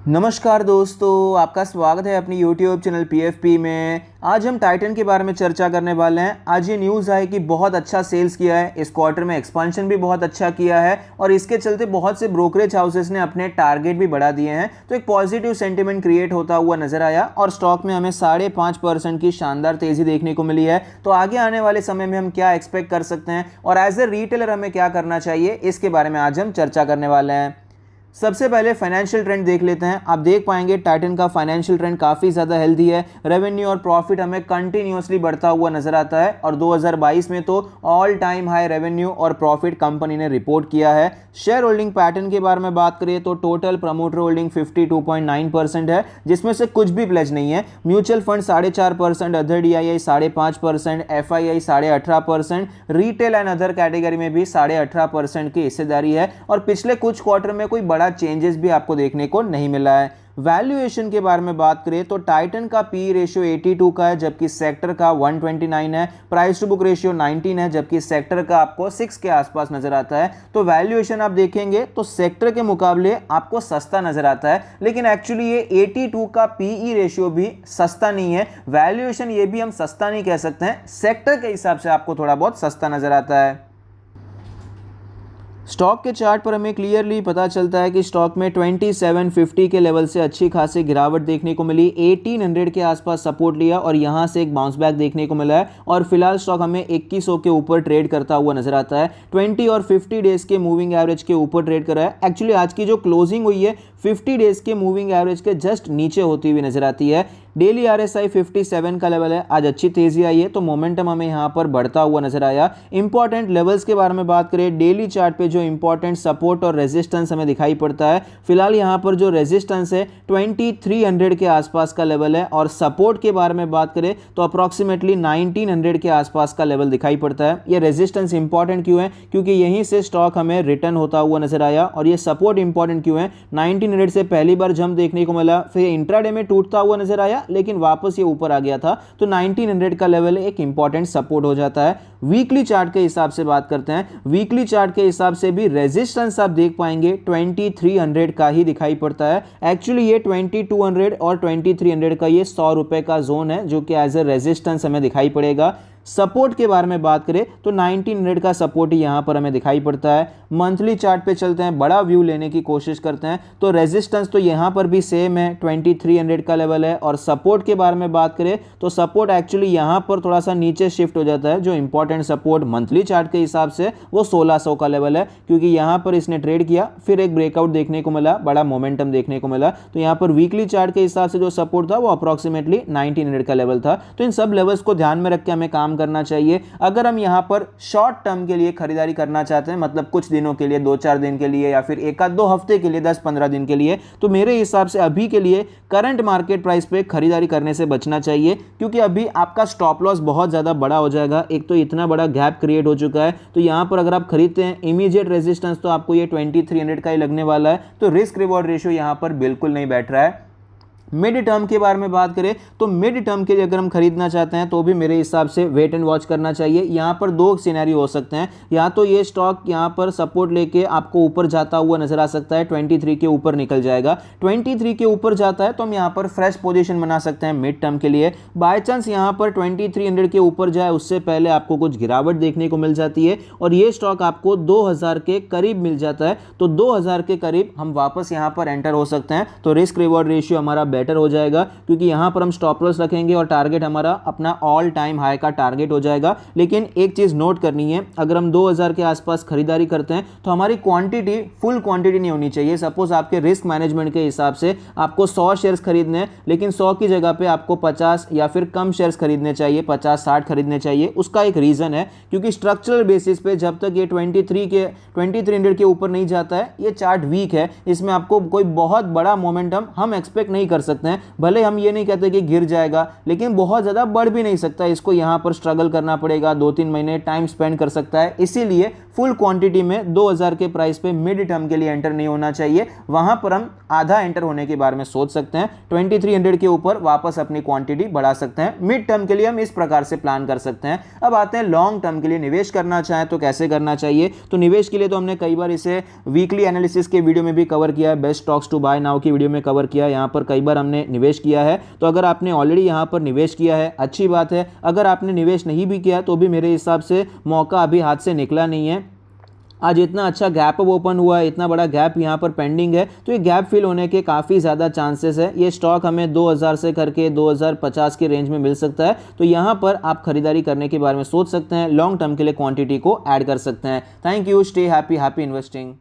नमस्कार दोस्तों, आपका स्वागत है अपनी YouTube चैनल PFP में। आज हम टाइटन के बारे में चर्चा करने वाले हैं। आज ये न्यूज़ है कि बहुत अच्छा सेल्स किया है, इस क्वार्टर में एक्सपांशन भी बहुत अच्छा किया है और इसके चलते बहुत से ब्रोकरेज हाउसेस ने अपने टारगेट भी बढ़ा दिए हैं। तो एक पॉजिटिव सेंटिमेंट क्रिएट होता हुआ नजर आया और स्टॉक में हमें 5.5% की शानदार तेजी देखने को मिली है। तो आगे आने वाले समय में हम क्या एक्सपेक्ट कर सकते हैं और एज ए रिटेलर हमें क्या करना चाहिए, इसके बारे में आज हम चर्चा करने वाले हैं। सबसे पहले फाइनेंशियल ट्रेंड देख लेते हैं। आप देख पाएंगे टाइटन का फाइनेंशियल ट्रेंड काफ़ी ज़्यादा हेल्दी है। रेवेन्यू और प्रॉफिट हमें कंटिन्यूअसली बढ़ता हुआ नजर आता है और 2022 में तो ऑल टाइम हाई रेवेन्यू और प्रॉफिट कंपनी ने रिपोर्ट किया है। शेयर होल्डिंग पैटर्न के बारे में बात करें तो टोटल प्रमोटर होल्डिंग 52.9% है, जिसमें से कुछ भी प्लेज नहीं है। Mutual fund 4.5%, other DII 5.5%, FII 18%, retail and other category में भी 18.5% की हिस्सेदारी है और पिछले कुछ क्वार्टर में कोई बड़ा चेंजेस भी आपको देखने को नहीं मिला है। वैल्यूएशन के बारे में बात करें तो टाइटन का पी रेशियो 82 का है, जबकि सेक्टर का 129 है। प्राइस टू बुक रेशियो 19 है, जबकि सेक्टर का आपको 6 के आसपास नजर आता है। तो वैल्यूएशन आप देखेंगे तो सेक्टर के मुकाबले आपको सस्ता नजर आता है, लेकिन एक्चुअली ये 82 का पीई रेशियो भी सस्ता नहीं है। वैल्यूएशन ये भी हम सस्ता नहीं कह सकते हैं, सेक्टर के हिसाब से आपको थोड़ा बहुत सस्ता नजर आता है। स्टॉक के चार्ट पर हमें क्लियरली पता चलता है कि स्टॉक में 2750 के लेवल से अच्छी खासी गिरावट देखने को मिली। 1800 के आसपास सपोर्ट लिया और यहां से एक बाउंस बैक देखने को मिला है और फिलहाल स्टॉक हमें 2100 के ऊपर ट्रेड करता हुआ नजर आता है। 20 और 50 डेज के मूविंग एवरेज के ऊपर ट्रेड कर रहा है। एक्चुअली आज की जो क्लोजिंग हुई है 50 डेज के मूविंग एवरेज के जस्ट नीचे होती हुई नजर आती है। डेली RSI 57 का लेवल है, आज अच्छी तेजी आई है तो मोमेंटम हमें यहां पर बढ़ता हुआ नजर आया। इंपॉर्टेंट लेवल्स के बारे में बात करें, डेली चार्ट पे जो इंपॉर्टेंट सपोर्ट और रेजिस्टेंस हमें दिखाई पड़ता है, फिलहाल यहां पर जो रेजिस्टेंस है 2300 के आसपास का लेवल है और सपोर्ट के बारे में बात करें तो अप्रॉक्सीमेटली 1900 के आसपास का लेवल दिखाई पड़ता है। ये रेजिस्टेंस इंपॉर्टेंट क्यों है? क्योंकि यहीं से स्टॉक हमें रिटर्न होता हुआ नजर आया और ये सपोर्ट इंपॉर्टेंट क्यों है? 1900 से पहली बार जंप देखने को मिला, फिर इंट्राडे में टूटता हुआ नजर आया लेकिन वापस ये ऊपर आ गया था, तो 1900 का लेवल एक इंपॉर्टेंट सपोर्ट हो जाता है। वीकली चार्ट के हिसाब से बात करते हैं, वीकली चार्ट के हिसाब से भी रेजिस्टेंस आप देख पाएंगे 2300 का ही दिखाई पड़ता है। एक्चुअली ये 2200 और 2300 का ये 100 रुपए का जोन है जो कि एज ए रेजिस्टेंस हमें दिखाई पड़ेगा। सपोर्ट के बारे में बात करें तो 1900 का सपोर्ट ही यहां पर हमें दिखाई पड़ता है। मंथली चार्ट पे चलते हैं, बड़ा व्यू लेने की कोशिश करते हैं तो रेजिस्टेंस तो यहां पर भी सेम है, 2300 का लेवल है और सपोर्ट के बारे में बात करें तो सपोर्ट एक्चुअली यहां पर थोड़ा सा नीचे शिफ्ट हो जाता है। जो इंपॉर्टेंट सपोर्ट मंथली चार्ट के हिसाब से वो 1600 का लेवल है, क्योंकि यहां पर इसने ट्रेड किया, फिर एक ब्रेकआउट देखने को मिला, बड़ा मोमेंटम देखने को मिला, तो यहां पर वीकली चार्ट के हिसाब से जो सपोर्ट था वो अप्रॉक्सीमेटली 1900 का लेवल था। तो इन सब लेवल्स को ध्यान में रख के हमें काम करना चाहिए। अगर हम यहां पर शॉर्ट टर्म के लिए खरीदारी करना चाहते हैं, मतलब कुछ दिनों के लिए, 2-4 दिन के लिए या फिर 1-2 हफ्ते के लिए, 10-15 दिन के लिए, तो मेरे हिसाब से अभी के लिए करंट मार्केट प्राइस पे खरीदारी करने से बचना चाहिए, क्योंकि अभी आपका स्टॉप लॉस बहुत ज्यादा बड़ा हो जाएगा। एक तो इतना बड़ा गैप क्रिएट हो चुका है, तो यहां पर अगर आप खरीदते हैं इमीडिएट रेजिस्टेंस तो आपको ये 2300 का ही लगने वाला है, तो रिस्क रिवॉर्ड रेशियो यहां पर बिल्कुल नहीं बैठ रहा है। मिड टर्म के बारे में बात करें तो मिड टर्म के लिए अगर हम खरीदना चाहते हैं तो भी मेरे हिसाब से वेट एंड वॉच करना चाहिए। यहां पर दो सिनेरियो हो सकते हैं, या तो ये स्टॉक यहां पर सपोर्ट लेके आपको ऊपर जाता हुआ नजर आ सकता है, 23 के ऊपर निकल जाएगा। 23 के ऊपर जाता है तो हम यहां पर फ्रेश पोजीशन बना सकते हैं मिड टर्म के लिए। बाय चांस यहां पर 2300 के ऊपर जाए उससे पहले आपको कुछ गिरावट देखने को मिल जाती है और ये स्टॉक आपको 2000 के करीब मिल जाता है, तो 2000 के करीब हम वापस यहां पर एंटर हो सकते हैं। तो रिस्क रिवॉर्ड रेशियो हमारा बेटर हो जाएगा, क्योंकि यहां पर हम स्टॉप लॉस रखेंगे और टारगेट हमारा अपना ऑल टाइम हाई का टारगेट हो जाएगा। लेकिन एक चीज नोट करनी है, अगर हम 2000 के आसपास खरीदारी करते हैं तो हमारी क्वांटिटी फुल क्वांटिटी नहीं होनी चाहिए। सपोज आपके रिस्क मैनेजमेंट के हिसाब से आपको 100 शेयर्स खरीदने हैं, लेकिन 100 की जगह पे आपको 50 या फिर कम शेयर्स खरीदने चाहिए, 50-60 खरीदने चाहिए। उसका एक रीजन है, क्योंकि स्ट्रक्चरल बेसिस पे जब तक ये 2300 के ऊपर नहीं जाता है, ये चार्ट वीक है, इसमें आपको कोई बहुत बड़ा मोमेंटम हम एक्सपेक्ट नहीं कर सकते हैं। भले हम ये नहीं कहते कि गिर जाएगा, लेकिन बहुत ज़्यादा बढ़ भी नहीं सकता, इसको यहाँ पर स्ट्रगल करना पड़ेगा, 2-3 महीने टाइम स्पेंड कर सकता है। इसीलिए फुल क्वांटिटी में 2000 के प्राइस पे मिड टर्म के लिए एंटर नहीं होना चाहिए, वहां पर हम आधा एंटर होने के बारे में सोच सकते हैं। 2300 के ऊपर वापस अपनी क्वांटिटी बढ़ा सकते हैं। मिड टर्म के लिए हम इस प्रकार से प्लान कर सकते हैं। अब आते हैं लॉन्ग टर्म के लिए निवेश करना चाहें तो कैसे करना चाहिए। तो निवेश के लिए तो हमने कई बार इसे वीकली एनालिसिस के वीडियो में भी कवर किया है, best stocks to buy now की वीडियो में कवर किया है, यहाँ पर कई बार हमने निवेश किया है। तो अगर आपने ऑलरेडी यहाँ पर निवेश किया है अच्छी बात है, अगर आपने निवेश नहीं भी किया तो भी मेरे हिसाब से मौका अभी हाथ से निकला नहीं है। आज इतना अच्छा गैप अप ओपन हुआ है, इतना बड़ा गैप यहाँ पर पेंडिंग है, तो ये गैप फिल होने के काफ़ी ज़्यादा चांसेस है। ये स्टॉक हमें 2000 से करके 2050 के रेंज में मिल सकता है। तो यहाँ पर आप खरीदारी करने के बारे में सोच सकते हैं, लॉन्ग टर्म के लिए क्वांटिटी को ऐड कर सकते हैं। Thank you, stay happy, happy investing.